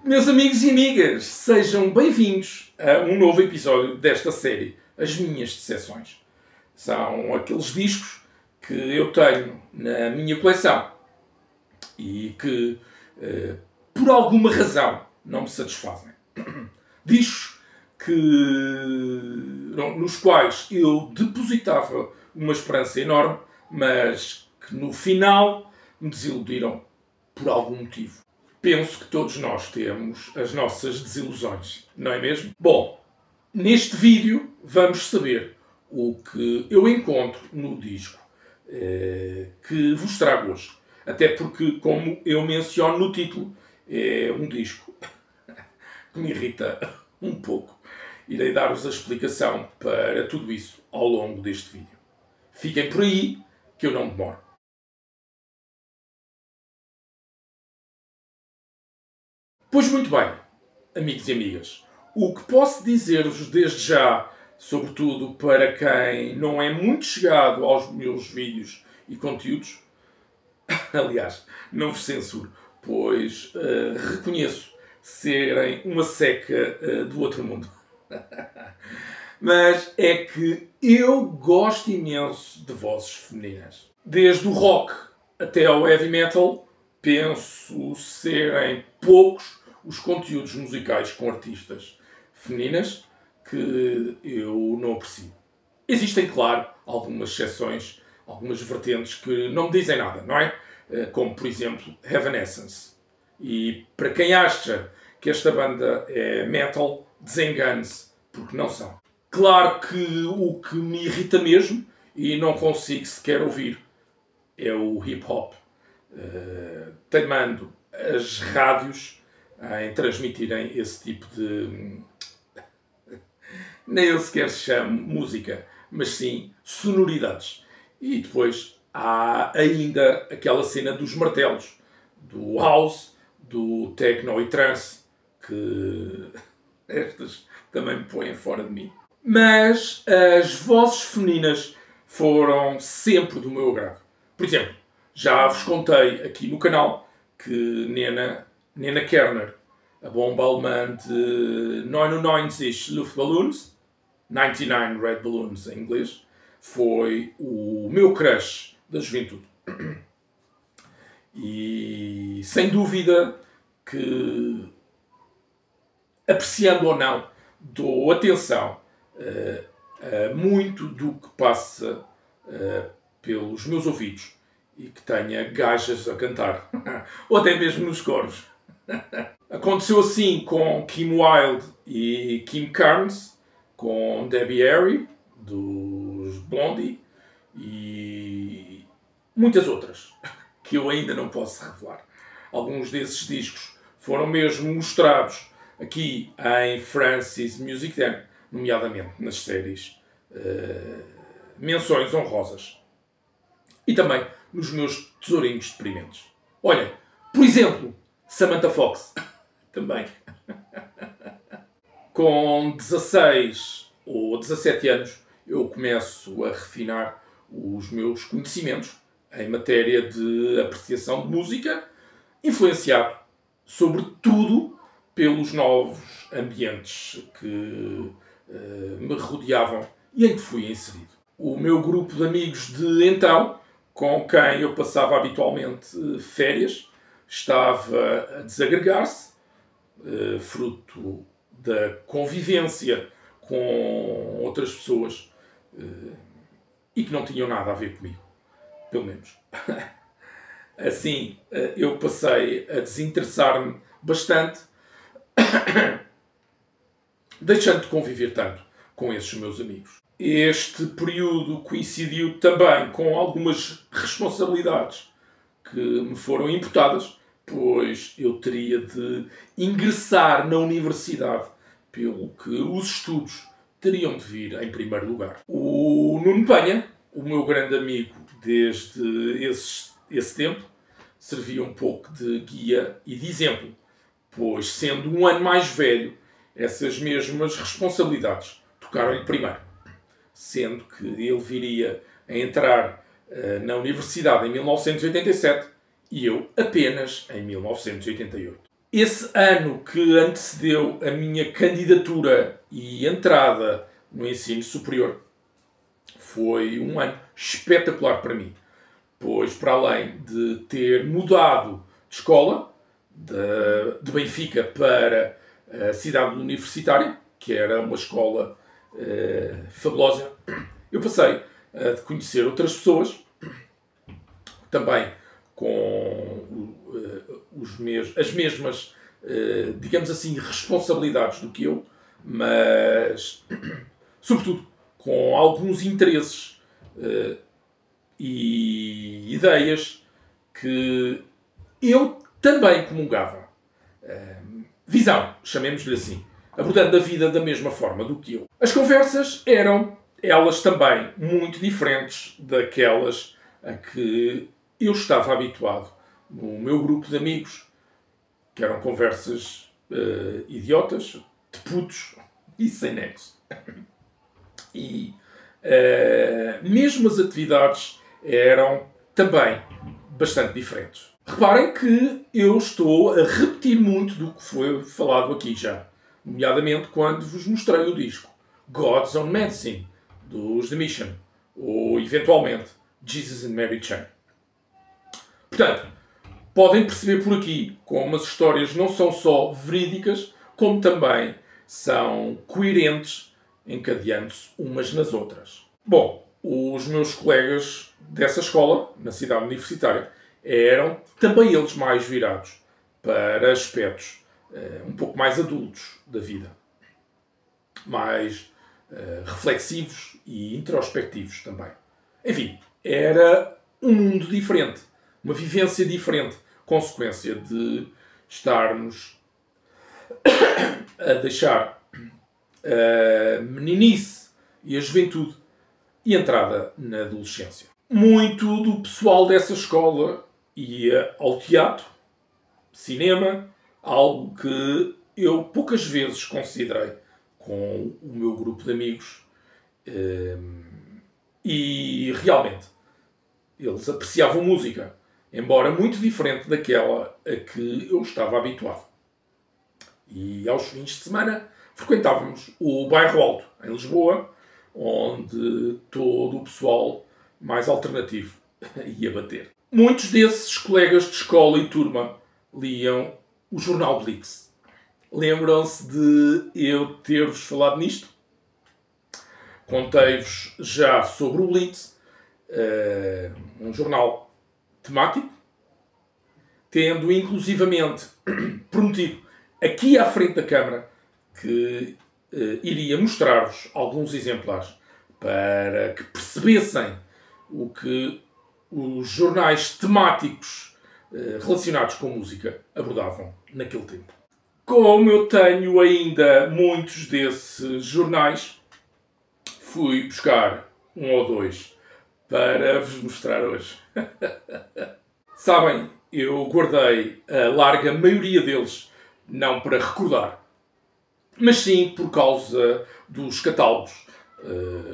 Meus amigos e amigas, sejam bem-vindos a um novo episódio desta série, As Minhas Decepções. São aqueles discos que eu tenho na minha coleção e que, por alguma razão, não me satisfazem. Discos nos quais eu depositava uma esperança enorme, mas que no final me desiludiram por algum motivo. Penso que todos nós temos as nossas desilusões, não é mesmo? Bom, neste vídeo vamos saber o que eu encontro no disco que vos trago hoje. Até porque, como eu menciono no título, é um disco que me irrita um pouco. Irei dar-vos a explicação para tudo isso ao longo deste vídeo. Fiquem por aí, que eu não demoro. Pois muito bem, amigos e amigas, o que posso dizer-vos desde já, sobretudo para quem não é muito chegado aos meus vídeos e conteúdos, aliás, não vos censuro, pois reconheço serem uma seca do outro mundo. Mas é que eu gosto imenso de vozes femininas. Desde o rock até ao heavy metal, penso serem poucos os conteúdos musicais com artistas femininas que eu não aprecio. Existem, claro, algumas exceções, algumas vertentes que não me dizem nada, não é? Como, por exemplo, Evanescence. E para quem acha que esta banda é metal, desengane-se, porque não são. Claro que o que me irrita mesmo, e não consigo sequer ouvir, é o hip-hop. Teimando as rádios em transmitirem esse tipo de... nem eu sequer chamo música, mas sim sonoridades. E depois há ainda aquela cena dos martelos, do house, do techno e trance, que estas também me põem fora de mim. Mas as vozes femininas foram sempre do meu agrado. Por exemplo, já vos contei aqui no canal que Nena Kerner, a bomba alemã de 99 Luftballons, 99 Red Balloons em inglês, foi o meu crush da juventude. E sem dúvida que, apreciando ou não, dou atenção a muito do que passa pelos meus ouvidos e que tenha gajas a cantar, ou até mesmo nos coros. Aconteceu assim com Kim Wilde e Kim Carnes, com Debbie Harry, dos Blondie, e muitas outras, que eu ainda não posso revelar. Alguns desses discos foram mesmo mostrados aqui em Francis Music Den, nomeadamente nas séries Menções Honrosas. E também nos meus tesourinhos deprimentes. Olhem, por exemplo, Samantha Fox. Também. Com 16 ou 17 anos, eu começo a refinar os meus conhecimentos em matéria de apreciação de música, influenciado, sobretudo, pelos novos ambientes que me rodeavam e em que fui inserido. O meu grupo de amigos de então, com quem eu passava habitualmente férias, estava a desagregar-se, fruto da convivência com outras pessoas e que não tinham nada a ver comigo, pelo menos. Assim, eu passei a desinteressar-me bastante, deixando de conviver tanto com esses meus amigos. Este período coincidiu também com algumas responsabilidades que me foram imputadas, pois eu teria de ingressar na universidade, pelo que os estudos teriam de vir em primeiro lugar. O Nuno Penha, o meu grande amigo desde esse tempo, servia um pouco de guia e de exemplo, pois, sendo um ano mais velho, essas mesmas responsabilidades tocaram-lhe primeiro, sendo que ele viria a entrar na universidade em 1987 e eu apenas em 1988. Esse ano que antecedeu a minha candidatura e entrada no ensino superior foi um ano espetacular para mim, pois para além de ter mudado de escola, de Benfica para a cidade universitária, que era uma escola fabulosa, eu passei a conhecer outras pessoas, também com as mesmas, digamos assim, responsabilidades do que eu, mas, sobretudo, com alguns interesses e ideias que eu também comungava. Visão, chamemos-lhe assim, abordando a vida da mesma forma do que eu. As conversas eram, elas também, muito diferentes daquelas a que eu estava habituado no meu grupo de amigos, que eram conversas idiotas, de putos e sem nexo. E mesmo as atividades eram também bastante diferentes. Reparem que eu estou a repetir muito do que foi falado aqui já, nomeadamente quando vos mostrei o disco God's Own Medicine, dos The Mission, ou eventualmente Jesus and Mary Chain. Portanto, podem perceber por aqui como as histórias não são só verídicas, como também são coerentes, encadeando-se umas nas outras. Bom, os meus colegas dessa escola, na cidade universitária, eram também eles mais virados para aspectos um pouco mais adultos da vida. Mais reflexivos e introspectivos também. Enfim, era um mundo diferente. Uma vivência diferente. Consequência de estarmos a deixar a meninice e a juventude e entrada na adolescência. Muito do pessoal dessa escola ia ao teatro, cinema, algo que eu poucas vezes considerei com o meu grupo de amigos, e realmente eles apreciavam música, embora muito diferente daquela a que eu estava habituado. E aos fins de semana frequentávamos o Bairro Alto, em Lisboa, onde todo o pessoal mais alternativo ia bater. Muitos desses colegas de escola e turma liam o jornal Blitz. Lembram-se de eu ter-vos falado nisto? Contei-vos já sobre o Blitz, um jornal temático, tendo inclusivamente prometido aqui à frente da Câmara que iria mostrar-vos alguns exemplares para que percebessem o que os jornais temáticos relacionados com música abordavam naquele tempo. Como eu tenho ainda muitos desses jornais, fui buscar um ou dois para vos mostrar hoje. Sabem, eu guardei a larga maioria deles não para recordar, mas sim por causa dos catálogos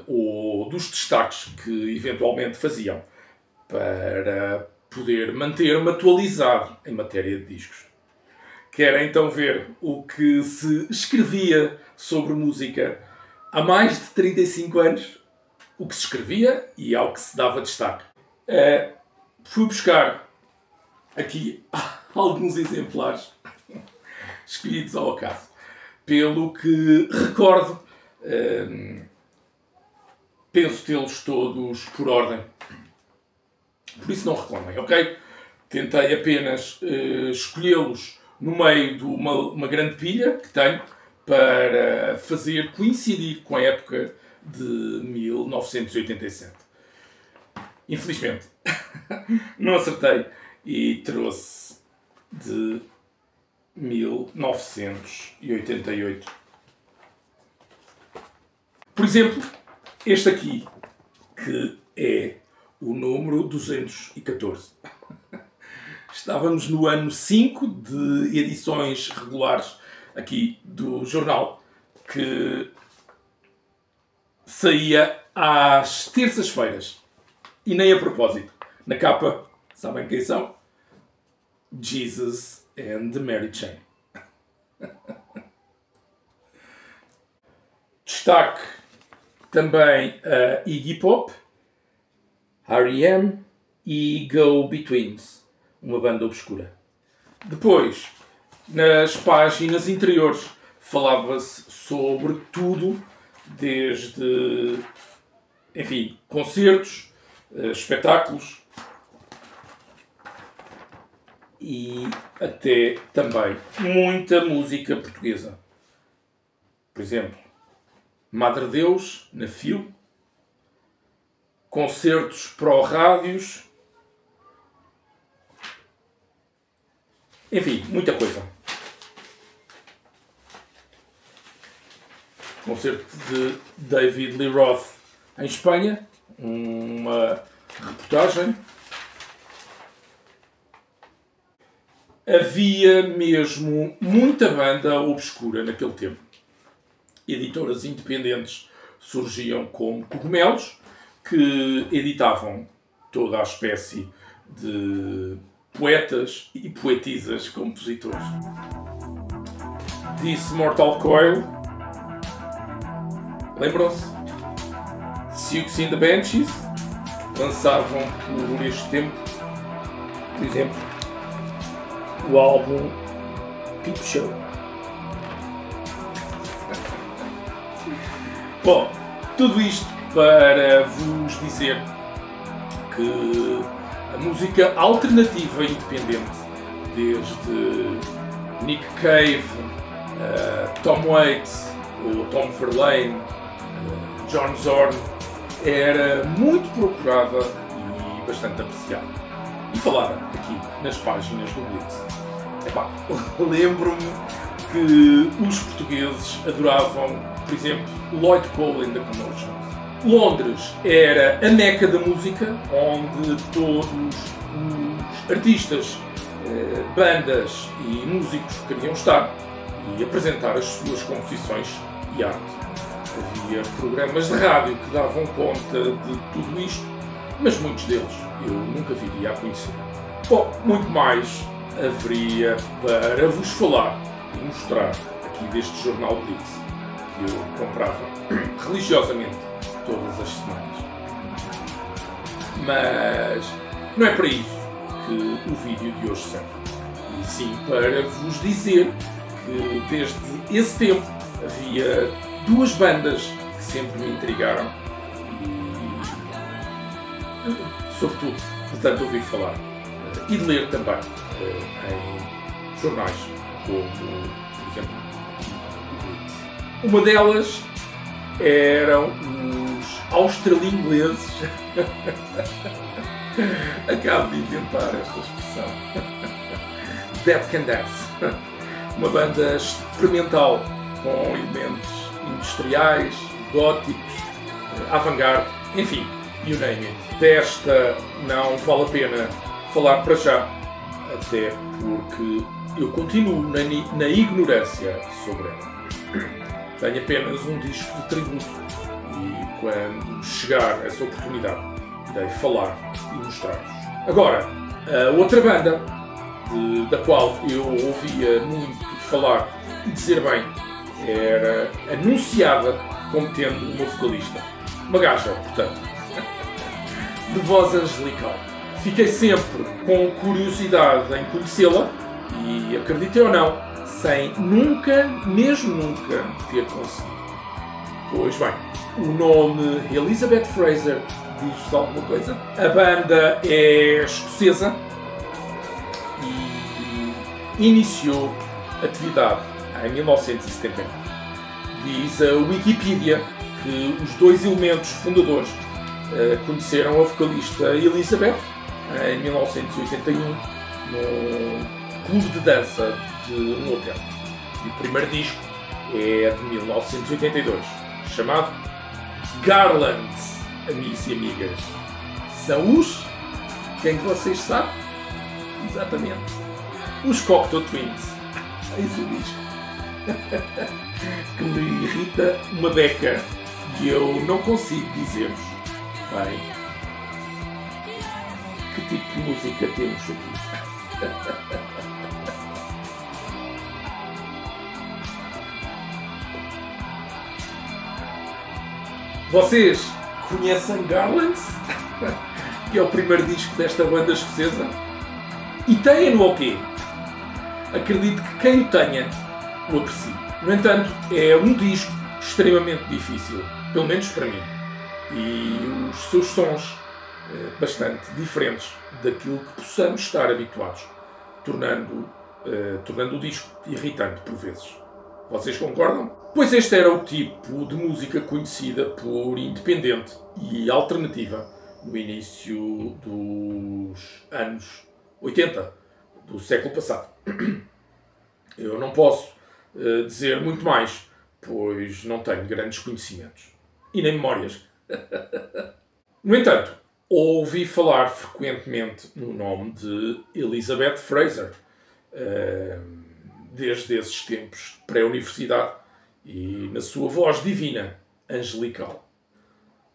ou dos destaques que eventualmente faziam para poder manter-me atualizado em matéria de discos. Querem então ver o que se escrevia sobre música há mais de 35 anos? O que se escrevia e ao que se dava destaque. Fui buscar aqui alguns exemplares escolhidos ao acaso. Pelo que recordo, penso tê-los todos por ordem. Por isso não reclamem, ok? Tentei apenas escolhê-los no meio de uma grande pilha que tenho para fazer coincidir com a época de 1987. Infelizmente, não acertei e trouxe de 1988. Por exemplo, este aqui, que é o número 214. Estávamos no ano 5 de edições regulares aqui do jornal, que saía às terças-feiras. E nem a propósito. Na capa, sabem quem são? Jesus and the Mary Chain. Destaque também a Iggy Pop, R.E.M. e Go-Betweens, uma banda obscura. Depois, nas páginas interiores, falava-se sobre tudo, desde, enfim, concertos, espetáculos e até também muita música portuguesa. Por exemplo, Madre Deus, na Fio, concertos pró-rádios, enfim, muita coisa. Concerto de David Lee Roth em Espanha, uma reportagem. Havia mesmo muita banda obscura naquele tempo. Editoras independentes surgiam como cogumelos, que editavam toda a espécie de poetas e poetisas compositores. Disse Mortal Coil, lembram-se? Siouxsie and the Banshees lançavam por este tempo, por exemplo, o álbum Peep Show. Bom, tudo isto para vos dizer que a música alternativa independente, desde Nick Cave, Tom Waits, ou Tom Verlaine, John Zorn, era muito procurada e bastante apreciada. E falada aqui nas páginas do Blitz. Epá, lembro-me que os portugueses adoravam, por exemplo, Lloyd Cole and the Commotions. Londres era a meca da música, onde todos os artistas, bandas e músicos queriam estar e apresentar as suas composições e arte. Havia programas de rádio que davam conta de tudo isto, mas muitos deles eu nunca viria a conhecer. Bom, muito mais haveria para vos falar e mostrar aqui deste jornal Blitz, que eu comprava religiosamente todas as semanas. Mas não é para isso que o vídeo de hoje serve, e sim para vos dizer que desde esse tempo havia duas bandas que sempre me intrigaram e, sobretudo, de tanto ouvir falar e de ler também em jornais, como, por exemplo, o Blitz. Uma delas eram os australo-ingleses. Acabo de inventar esta expressão. Dead Can Dance. Uma banda experimental com elementos industriais, góticos, avant-garde, enfim, you name it. Desta não vale a pena falar para já, até porque eu continuo na ignorância sobre ela. Tenho apenas um disco de tributo e quando chegar essa oportunidade irei falar e mostrar-vos. Agora, a outra banda da qual eu ouvia muito falar e dizer bem era anunciada como tendo uma vocalista, uma gaja, portanto, de voz angelical. Fiquei sempre com curiosidade em conhecê-la e, acreditem ou não, sem nunca, mesmo nunca, ter conseguido. Pois bem, o nome Elizabeth Fraser diz-vos alguma coisa? A banda é escocesa e iniciou atividade em 1979. Diz a Wikipedia que os dois elementos fundadores conheceram a vocalista Elizabeth em 1981 no clube de dança de um hotel. E o primeiro disco é de 1982, chamado Garlands, amigos e amigas. São os... Quem que vocês sabem? Exatamente. Os Cocteau Twins. Eis o disco. Que me irrita uma beca e eu não consigo dizer-vos bem que tipo de música temos aqui. Vocês conhecem Garlands? Que é o primeiro disco desta banda escocesa? E têm-no ao quê? Acredito que quem o tenha o aprecie. No entanto, é um disco extremamente difícil, pelo menos para mim. E os seus sons bastante diferentes daquilo que possamos estar habituados, tornando o disco irritante por vezes. Vocês concordam? Pois este era o tipo de música conhecida por independente e alternativa no início dos anos 80 do século passado. Eu não posso dizer muito mais, pois não tenho grandes conhecimentos e nem memórias. No entanto, ouvi falar frequentemente no nome de Elizabeth Fraser, desde esses tempos de pré-universidade, e na sua voz divina, angelical.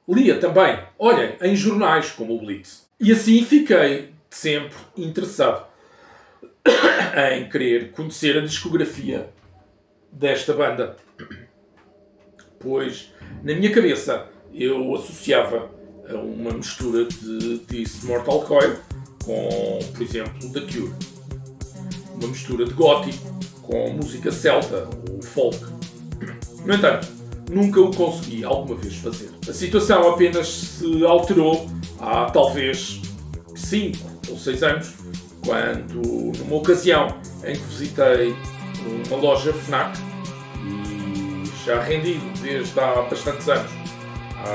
Lia também, olhem, em jornais como o Blitz. E assim fiquei sempre interessado em querer conhecer a discografia desta banda. Pois, na minha cabeça, eu associava a uma mistura de This Mortal Coil com, por exemplo, The Cure. Uma mistura de gótico com música celta ou folk. No entanto, nunca o consegui alguma vez fazer. A situação apenas se alterou há talvez 5 ou 6 anos, quando, numa ocasião em que visitei uma loja FNAC e já rendido desde há bastantes anos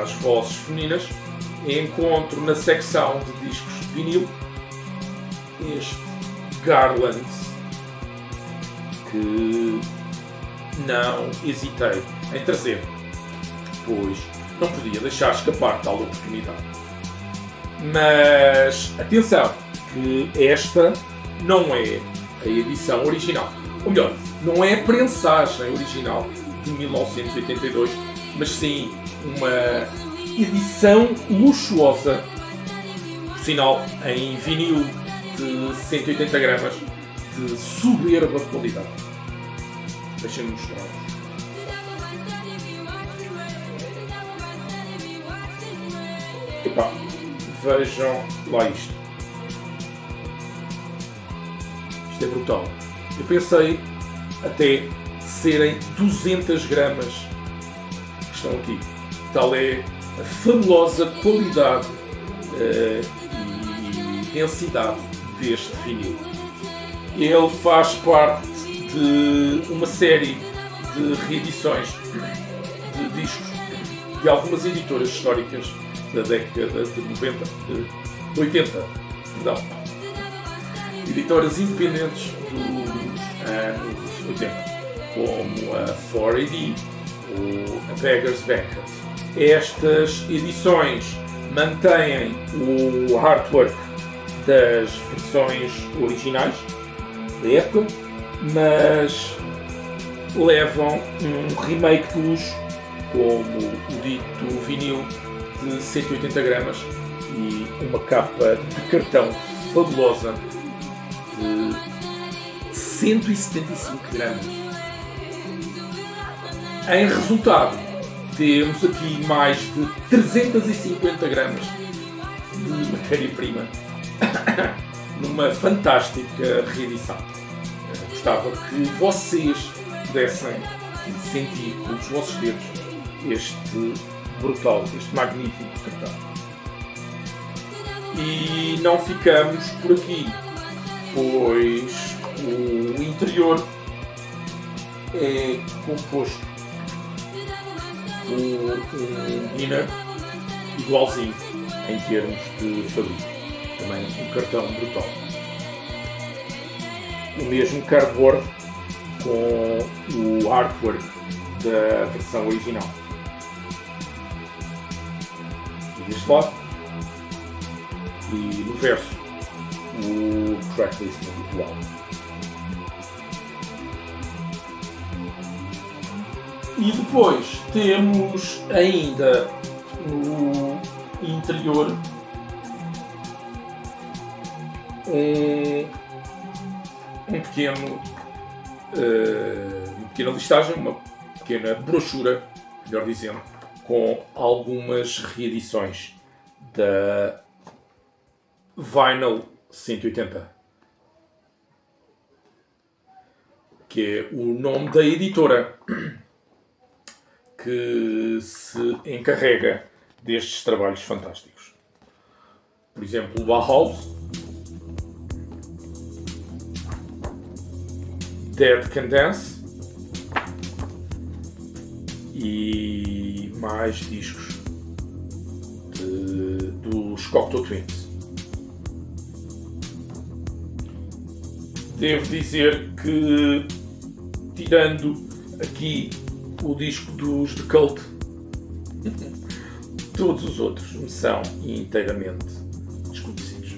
às vozes femininas, encontro na secção de discos de vinil este Garlands, que não hesitei em trazer, pois não podia deixar escapar tal oportunidade. Mas atenção, que esta não é a edição original. Ou melhor, não é a prensagem original de 1982, mas sim uma edição luxuosa, por sinal em vinil de 180 gramas, de soberba qualidade. Deixem-me mostrar. Epá, vejam lá isto. Isto é brutal. Eu pensei até serem 200 gramas que estão aqui. Tal é a fabulosa qualidade e densidade deste vinil. Ele faz parte de uma série de reedições de discos de algumas editoras históricas da década de 90, de 80, perdão. Editoras independentes dos anos 80, como a 4AD ou a Beggar's Banquet. Estas edições mantêm o artwork das versões originais da época, mas levam um remake de luxo, como o dito vinil de 180 gramas e uma capa de cartão fabulosa de 175 gramas. Em resultado, temos aqui mais de 350 gramas de matéria-prima numa fantástica reedição. Gostava que vocês pudessem sentir com os vossos dedos este brutal, este magnífico cartão. E não ficamos por aqui, pois o interior é composto por um inner igualzinho em termos de fabrico. Também um cartão brutal. O mesmo cardboard com o artwork da versão original. E deste lado, e no verso, o tracklist habitual. E depois temos ainda no interior uma pequena listagem, uma pequena brochura, melhor dizendo, com algumas reedições da Vinyl 180, que é o nome da editora que se encarrega destes trabalhos fantásticos. Por exemplo, o Bauhaus, Dead Can Dance e mais discos dos Cocteau Twins. Devo dizer que, tirando aqui o disco dos The Cult, todos os outros me são inteiramente desconhecidos.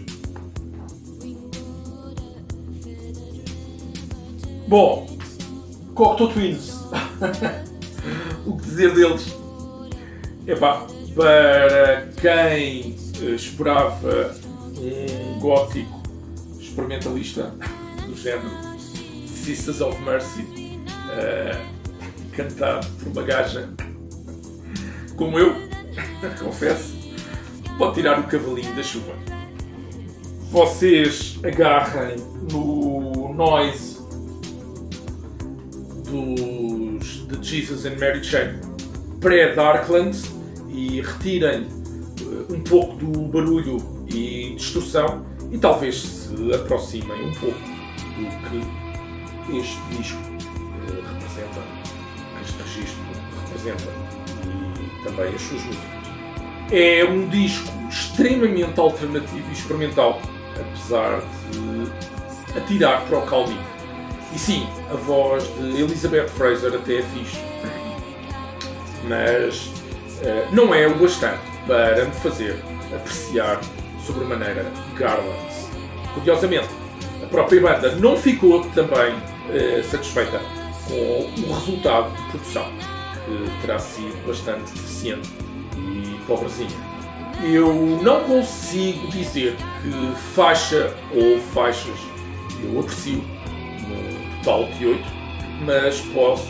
Bom, Cocteau Twins. O que dizer deles? Epá, para quem esperava um gótico experimentalista do género Sisters of Mercy, cantado por uma gaja como eu, confesso, pode tirar o cavalinho da chuva. Vocês agarrem no noise dos The Jesus and Mary Chain pré-Darklands e retirem um pouco do barulho e distorção e talvez se aproximem um pouco do que este disco representa, este registro representa e também as suas músicas. É um disco extremamente alternativo e experimental, apesar de atirar para o calminho. E sim, a voz de Elizabeth Fraser até é fixe, mas não é o bastante para me fazer apreciar sobremaneira Garlands. Curiosamente, a própria banda não ficou também satisfeita com o resultado de produção, que terá sido bastante deficiente e pobrezinha. Eu não consigo dizer que faixa ou faixas eu aprecio, no total de 8, mas posso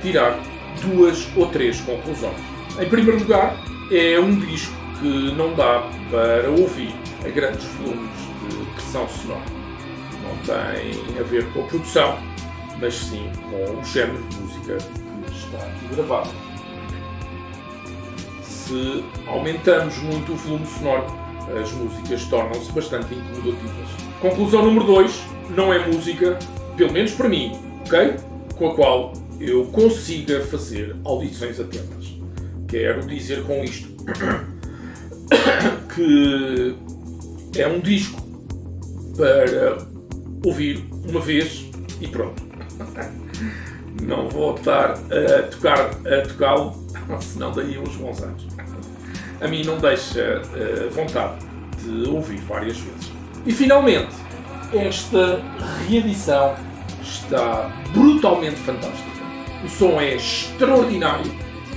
tirar 2 ou 3 conclusões. Em primeiro lugar, é um disco que não dá para ouvir a grandes volumes de pressão sonora. Não tem a ver com a produção, mas sim com o género de música que está aqui gravado. Se aumentamos muito o volume sonoro, as músicas tornam-se bastante incomodativas. Conclusão número 2, não é música, pelo menos para mim, ok? Com a qual eu consiga fazer audições atentas. Quero dizer com isto que é um disco para ouvir uma vez e pronto. Não vou estar a tocá-lo, senão daí uns bons anos. A mim não deixa vontade de ouvir várias vezes. E finalmente, esta reedição está brutalmente fantástica. O som é extraordinário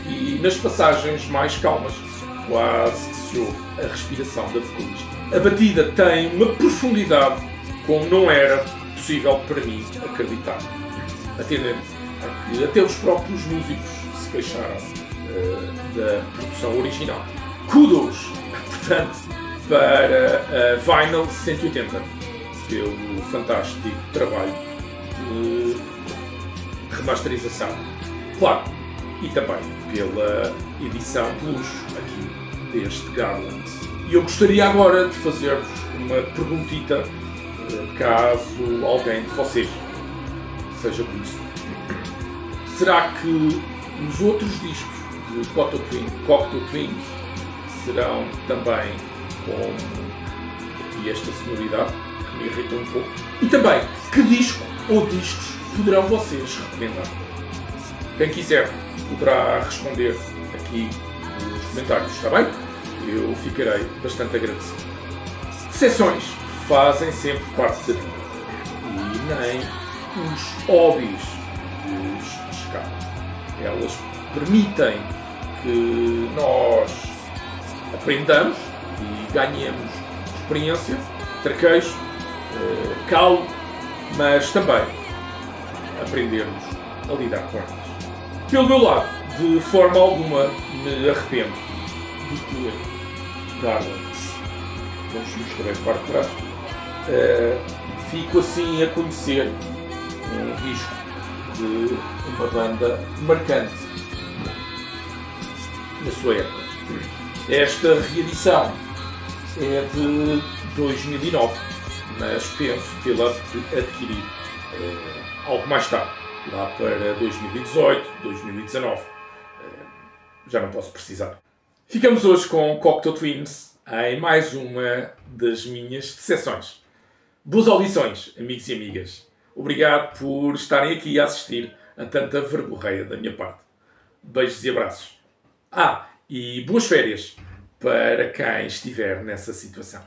e nas passagens mais calmas quase que se ouve a respiração da vocalista. A batida tem uma profundidade como não era possível para mim acreditar. Atendendo a que até os próprios músicos se queixaram da produção original. Kudos, portanto, para a Vinyl 180 pelo fantástico trabalho de remasterização. Claro, e também pela edição de luxo aqui deste Garlands. E eu gostaria agora de fazer-vos uma perguntita, caso alguém de vocês seja conhecido. Será que os outros discos de Cocteau Twins serão também com aqui esta sonoridade que me irrita um pouco? E também, que disco ou discos poderão vocês recomendar? Quem quiser poderá responder aqui nos comentários, está bem? Eu ficarei bastante agradecido. Decepções fazem sempre parte da vida e nem os hobbies os escapam. Elas permitem que nós aprendamos e ganhemos experiência, traquejo, calo, mas também aprendermos a lidar com elas. Pelo meu lado, De forma alguma me arrependo de ter Garlands. Vamos mostrar a parte de trás. Fico assim a conhecer um disco de uma banda marcante na sua época. Esta reedição é de 2009, mas penso tê-la de adquirir algo mais tarde, lá para 2018, 2019. Já não posso precisar. Ficamos hoje com Cocteau Twins em mais uma das minhas decepções. Boas audições, amigos e amigas. Obrigado por estarem aqui a assistir a tanta verborreia da minha parte. Beijos e abraços. E boas férias para quem estiver nessa situação.